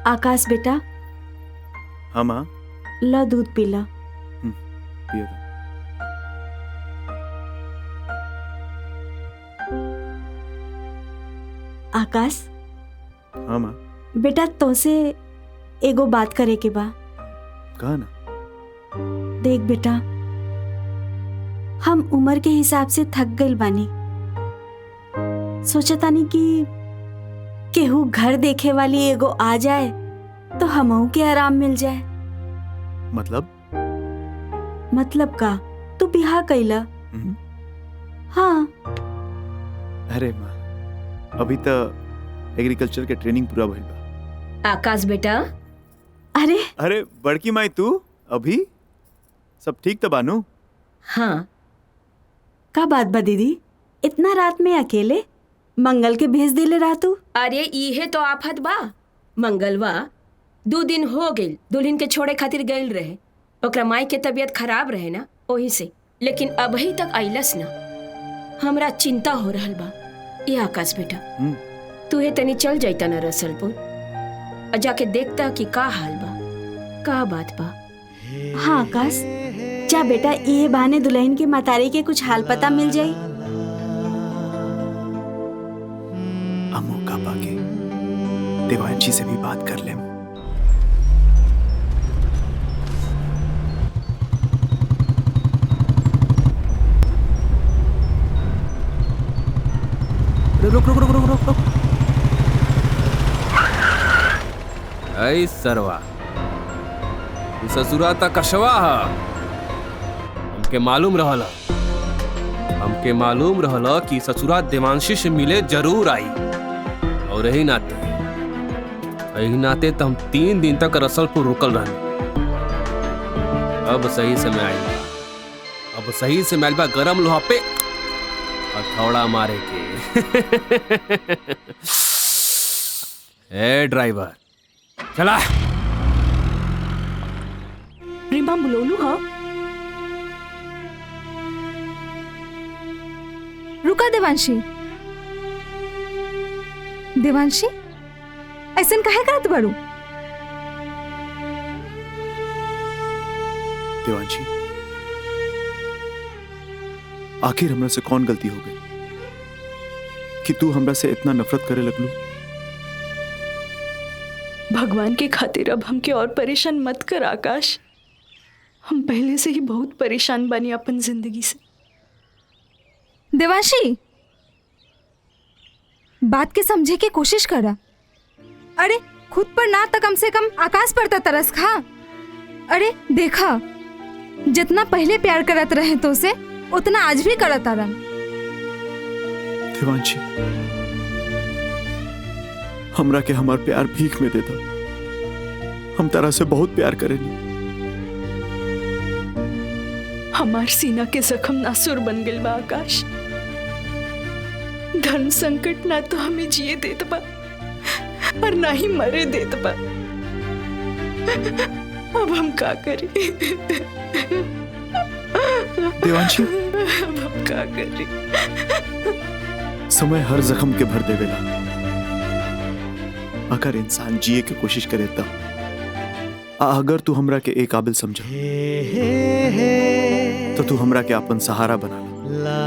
आकाश बेटा, हाँ माँ। ला दूध पीला। पियो तो। आकाश हाँ माँ। बेटा, तोसे एगो बात करे के बा। कहा ना। देख बेटा, हम उम्र के हिसाब से थक गइल बानी। सोचतानी कि केहू घर देखे वाली एगो आ जाए तो हमहू के आराम मिल जाए। मतलब का, तू बिहा कइला? हाँ। अरे माँ, अभी तो एग्रीकल्चर के ट्रेनिंग पूरा भइल बा। आकाश बेटा। अरे बड़की माई, तू अभी सब ठीक तो बानू? हाँ। का बात बा दीदी, इतना रात में अकेले? मंगल के भेज देले रहा तू? अरे इहे तो आफत बा। मंगलवा 2 दिन हो गइल दुल्हन के छोड़े खातिर गइल रहे। ओकरा माई के तबीयत खराब रहे ना, ओही से। लेकिन अभी तक आइलस ना। हमरा चिंता हो रहल बा। ये आकाश बेटा, तू तनी चल जाइता ना रसलपुर और जाके देखता कि का हाल बा, का बात बा। हाँ आकाश, जा बेटा, ये बहाने दुल्हन के मतारी के कुछ हाल पता मिल जाई। मौका पाके देवांशी से भी बात कर ले। रुक। ऐ सरवा, ससुरा तक कशवा है। हमके मालूम रहला कि ससुरा देवांशी से मिले जरूर आई। और यही नाते तो हम 3 दिन तक रसलपुर रुकल रहनी। अब सही समय आइल बा गरम लोहा पे हथौड़ा मारे के। ए ड्राइवर, चला। रीमा बुलोलू हा? रुका देवांशी, ऐसन काहे करत बारू? देवांशी, आखिर हमरा से कौन गलती हो गई कि तू हमरा से इतना नफरत करे लगलू? भगवान के खातिर अब हमके और परेशान मत कर आकाश। हम पहले से ही बहुत परेशान बनी अपन जिंदगी से। देवांशी, बात के समझे के कोशिश करा। अरे खुद पर ना तो कम से कम आकाश पर तो तरस खा। अरे देखा, जितना पहले प्यार करत रहे तो से उतना आज भी करत आरन। देवांशी, हमरा के हमार प्यार भीख में देता। हम तरह से बहुत प्यार करेनी। हमार सीना के जख्म नासुर बन गइल बा आकाश। धर्म संकट ना तो हमें जिए देत बा और ना ही मरे देत बा। अब हम का करी? देवांशी, अब हम का करी? समय हर जख्म के भर देवेला। अगर इंसान जिए की कोशिश करे तब। अगर तू हमरा के एक काबिल समझा तो तू हमरा के अपन सहारा बना ला।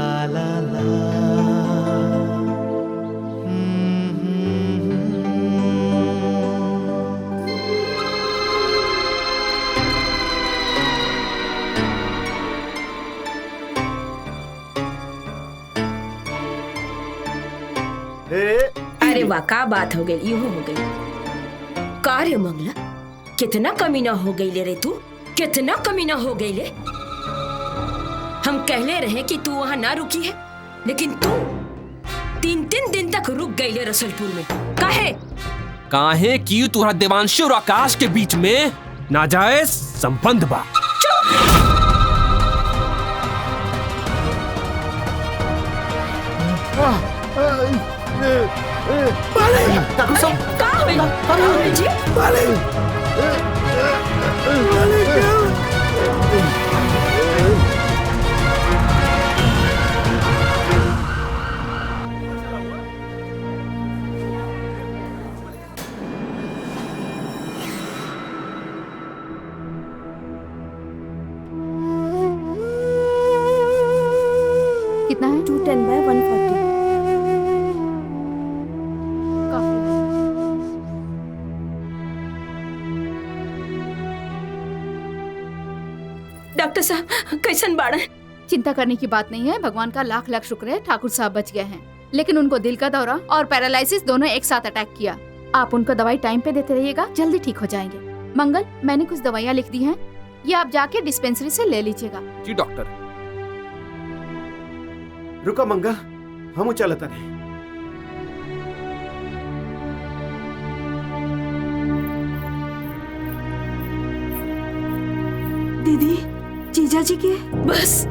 अरे वाह, का बात हो गई, यूं हो गई। का रे मंगला, कितना कमीना हो गई ले रे तू, कितना कमीना हो गई ले। हम कहले रहे कि तू वहां ना रुकी है, लेकिन तू 3 दिन तक रुक गई ले रसलपुर में। काहे कि तुम्हारा देवांशी और आकाश के बीच में नाजायज संबंध बा। into 10/140. डॉक्टर साहब कैसन बाड़न? चिंता करने की बात नहीं है। भगवान का लाख लाख शुक्र है ठाकुर साहब बच गए हैं, लेकिन उनको दिल का दौरा और पैरालिसिस दोनों एक साथ अटैक किया। आप उनको दवाई टाइम पे देते रहिएगा, जल्दी ठीक हो जाएंगे। मंगल, मैंने कुछ दवाइयाँ लिख दी हैं, ये आप जाके डिस्पेंसरी से ले लीजिएगा। जी डॉक्टर। रुका मंगल, हम चलता नहीं। दीदी, जीजा जी के बस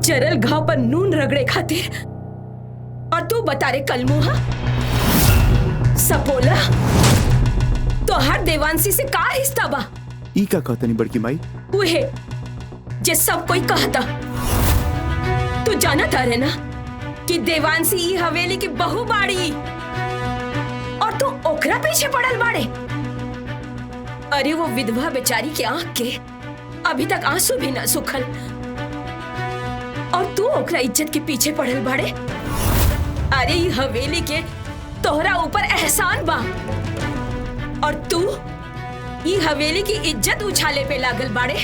जरल घाव पर नून रगड़े खातिर। और तू बता रे कलमुहा, सपोला तो हर देवांशी से का रिश्ता बा? ई का कहता नहीं बड़की माई? उहे जे सब कोई कहता। तू जाना था रे ना कि देवांशी ई हवेली की बहू बाड़ी और तू ओकरा पीछे पड़ल बाड़े। अरे वो विधवा बेचारी के आंख के अभी तक आंसू भी ना सुखल और तू ओकरा इज्जत के पीछे पड़ल बाड़े। अरे ई हवेली के तोहरा ऊपर एहसान बा और तू ई हवेली की इज्जत उछाले पे लागल बाड़े।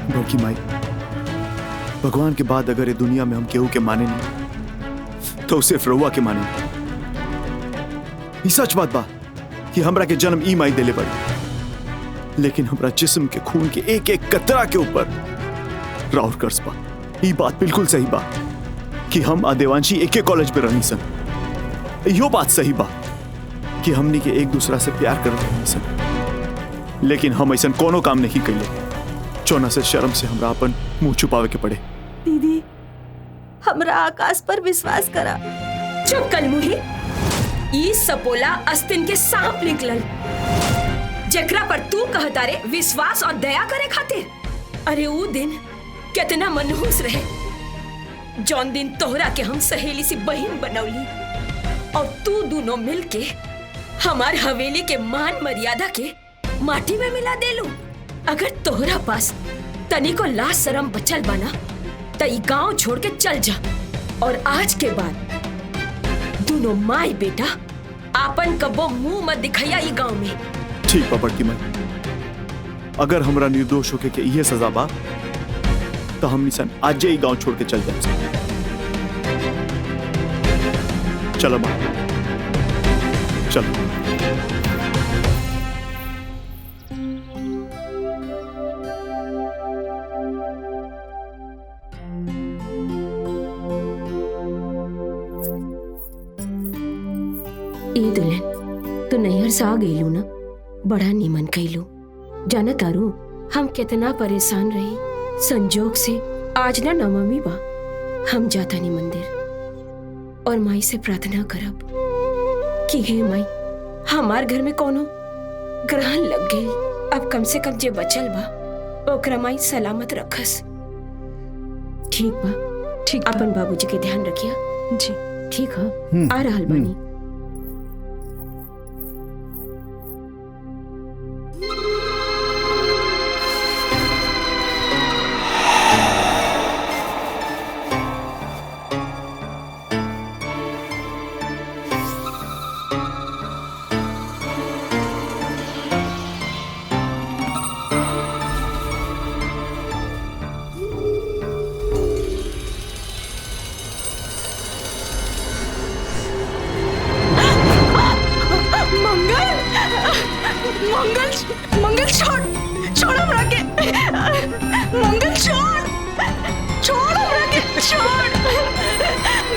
बड़की माई, भगवान के बाद अगर ये दुनिया में हम केहू के माने नहीं तो सिर्फ रउआ के माने। ये सच बात बा कि हमरा के जन्म ई माई देले पड़ी, लेकिन हमरा जिस्म के खून के एक एक कतरा के ऊपर राउर कर्ज बा। ये बात बिल्कुल सही बा कि हम आदेवांशी एक एक कॉलेज में रहनी सन। यो बात सही बा कि हमनी के एक दूसरा से प्यार कर रहनी सन, लेकिन हम ऐसा कोनो काम नहीं कइले चौना से शर्म से हमरा अपन मुंह छुपावे के पड़े। दीदी, हमरा आकाश पर विश्वास करा। चुप कलमुही, ई सपोला अस्तिन के सांप निकलल जकरा पर तू कहता रे विश्वास और दया करे खातिर। अरे वो दिन कितना मनहूस रहे जौन दिन तोहरा के हम सहेली सी बहन बनौली और तू दोनों मिलके हमार हवेली के मान मर्यादा के माटी में मिला देलू। अगर तोहरा पास तनी को लाज शरम बचल बना तो ई गांव छोड़ के चल जा और आज के बाद दोनों माई बेटा आपन कबो मुंह मत दिखाया ई गांव में। ठीक बा बड़की माई, अगर हमरा निर्दोष होके के ये सजा बा तो हम निसन आज ही गांव छोड़ के चल जाए। चलो माँ, चलो। ए दुल्हन, तू नैहर से आ गईलू ना, बड़ा नीमन कइलू। जाना तारू हम कितना परेशान रही, संजोग से आज ना नवमी बा। हम जाता नहीं मंदिर और माई से प्रार्थना करब कि हे माई हमार घर में कोनो ग्रहण लग गई, अब कम से कम जे बचल बा ओकरा माई सलामत रखस। ठीक बा, ठीक बा। अपन बाबूजी के ध्यान रखिया। जी ठीक है, आ रहल बानी। मंगल छोड़ हमरा के। मंगल छोड़ हमरा के, छोड़।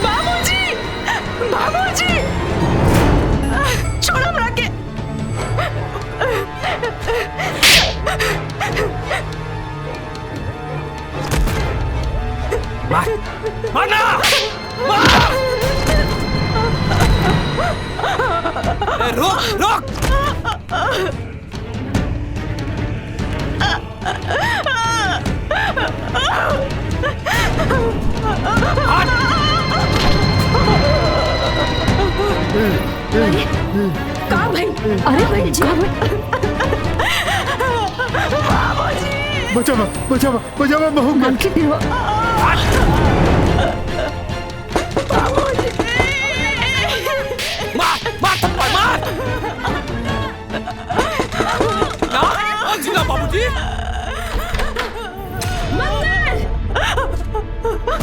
बाबूजी छोड़ हमरा के। माना रोक। का भाई? अरे भाई जी, बचावा बहू। जी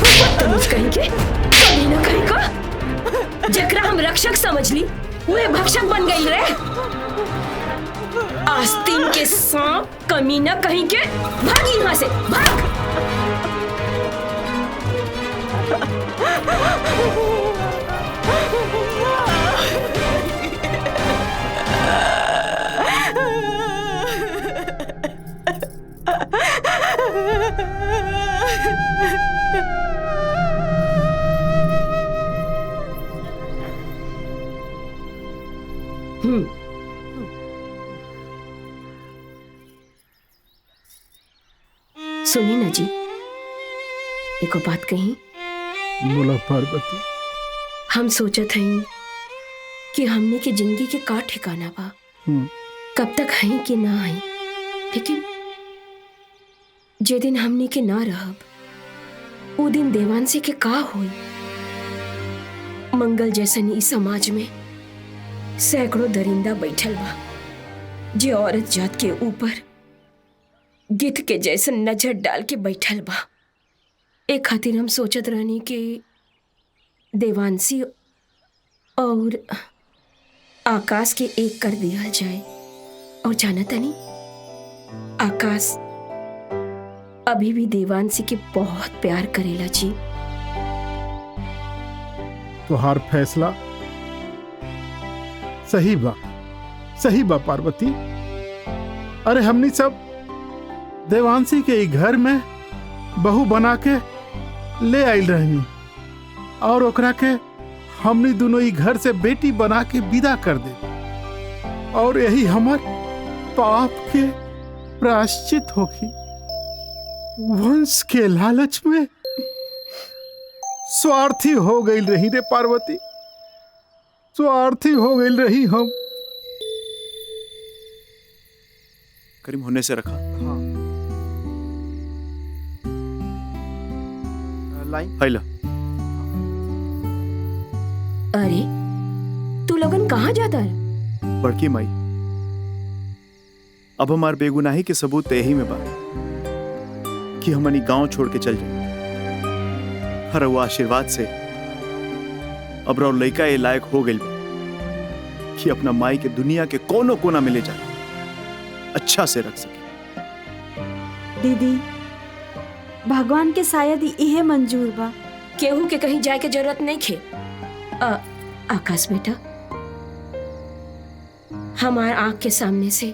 बदतमीज कहीं के, कहीं ना कहीं का जकरा हम रक्षक समझ ली वे भक्षक बन गई रे। आस्तीन के सांप कमीना कहीं के, भाग यहाँ से भाग। सुनिए ना जी, एको बात कही। बोला पार्वती। हम सोचत हई कि हमने के जिंदगी के का ठिकाना बा, कब तक हई कि ना हई, लेकिन जे दिन हमने के ना रहब वो दिन देवांशी के का होई। मंगल जैसन इस समाज में सैकड़ों दरिंदा बैठल बा जे औरत जात के ऊपर गिद्ध के जैसन नजर डाल के बैठल बा। एक खातिर हम सोचत रहनी कि देवांशी और आकाश के एक कर दिया जाए। और जाना तनी, आकाश अभी भी देवांशी के बहुत प्यार करेला जी। तुहार फैसला सही बा पार्वती। अरे हमनी सब देवांशी के घर में बहू बना के ले आइल रहनी और ओकरा के हमनी दोनों घर से बेटी बना के विदा कर दे, और यही हमार पाप के प्रायश्चित होगी। वंश के लालच में स्वार्थी हो गई रही रे पार्वती, स्वार्थी हो गई रही हम। करीम होने से रखा। हाँ। लाइन हैला। अरे तू लोगन कहाँ जाता है? बड़की माई, अब हमार बेगुनाही के सबूत यही में बा कि हमनी गांव छोड़ के चल जाए। हर वो आशीर्वाद से अब रो लड़का ये लायक हो गई कि अपना माई के दुनिया के कोनो कोना में ले जाए, अच्छा से रख सके। दीदी, भगवान के शायद इहे मंजूर बा। केहू के कहीं जाए के जरूरत नहीं खे। आकाश बेटा, हमार आंख के सामने से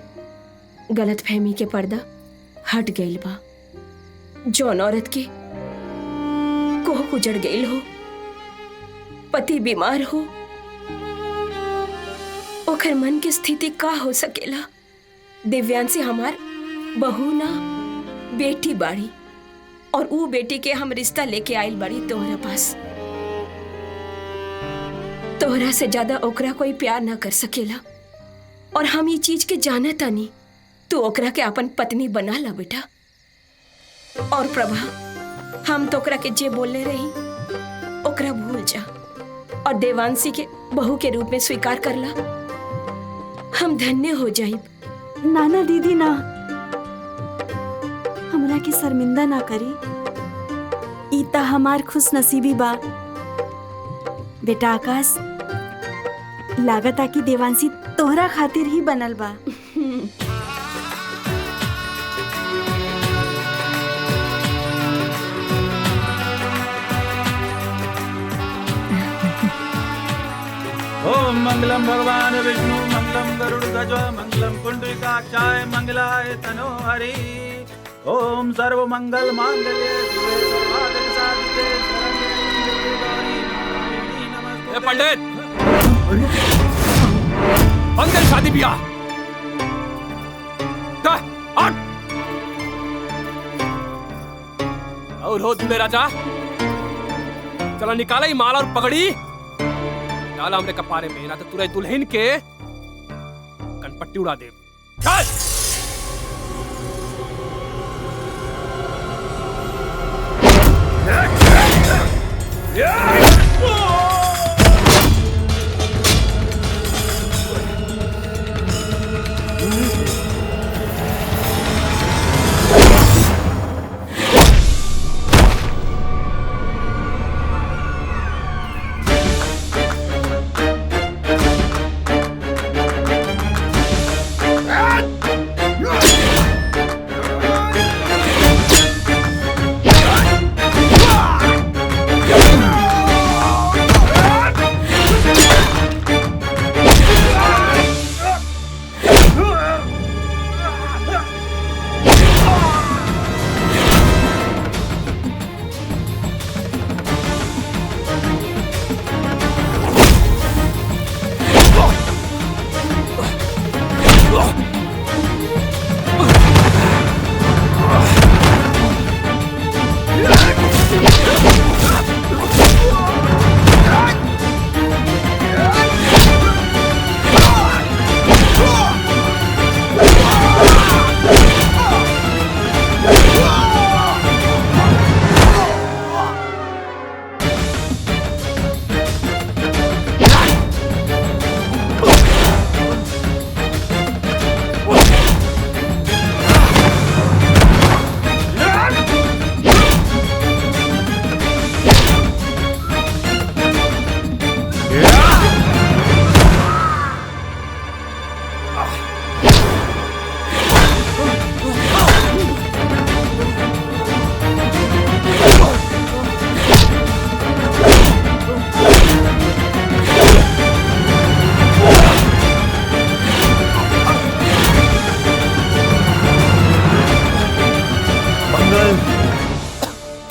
गलत फहमी के पर्दा हट गईल बा। जौन औरत के कोह उजड़ गईल हो, पति बीमार हो, ओकर मन की स्थिति का हो सकेला। दिव्यांशी हमार बहू ना बेटी बाड़ी, और वो बेटी के हम रिश्ता लेके आइल बाड़ी तोहरा पास। तोहरा से ज्यादा ओकरा कोई प्यार ना कर सकेला, और हम ये चीज के जाना तानी। तू ओकरा के अपन पत्नी बना ला बेटा। और प्रभा, हम तो ओकरा के जे बोलने रही ओकरा भूल जा, और देवांशी के बहू के रूप में स्वीकार कर ला। हम धन्य हो जाइब। नाना दीदी ना, हमरा के शर्मिंदा ना करी। ईता हमार खुश नसीबी बा। बेटा आकाश, लागत आ कि देवांशी तोहरा खातिर ही बनल बा। ओम मंगलम भगवान विष्णु मंगलम गरुड़ध्वज मंगलम पुंडरीकाक्षाय मंगलाय तनोहरि। ओम सर्व मंगल मांगल्ये शिवे सर्वार्थ साधिके शरण्ये गौरी नमस्ते। पंडित, मंगल शादी ब्याह और हो दूल्हे राजा, चलो निकाला ही माला और पगड़ी, डाला हमने कपारे में, ना तो तुरंत दुल्हन के कनपट्टी उड़ा दे। चल।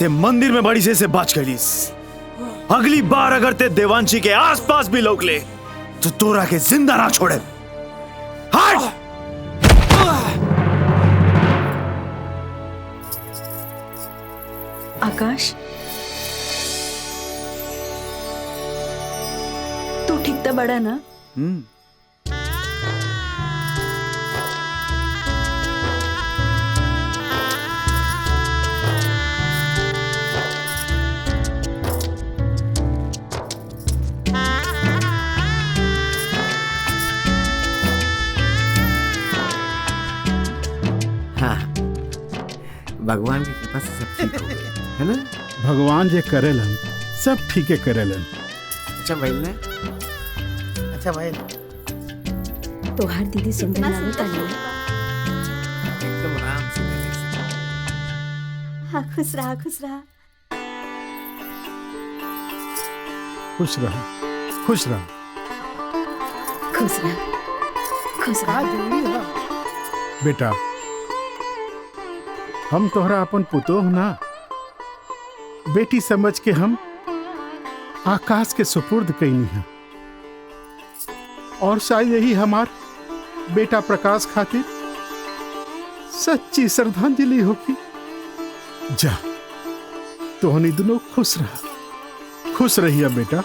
ते मंदिर में बड़ी से बच गईस। अगली बार अगर ते देवांशी के आसपास भी लौक ले तो तोरा के जिंदा ना छोड़े। हट! आकाश, तू ठीक तो बड़ा ना? भगवान की कृपा से सब ठीक हो गया है ना? भगवान जे करेलन सब ठीके करेलन। अच्छा भाई ने, अच्छा भाई तोहार दीदी सुंदर लागत आनी। एकदम आराम से बैठे से। हाँ, खुश रहा खुश रहा। खुश रहा खुश रहा। खुश रहा खुश रहा। बेटा, हम तोहरा अपन पुतोह ना, बेटी समझ के हम आकाश के सुपुर्द कईनी है। और शायद यही हमार बेटा प्रकाश खातिर सच्ची श्रद्धांजलि होगी। जा, तोहनी दोनों खुश रहा, खुश रहिया बेटा।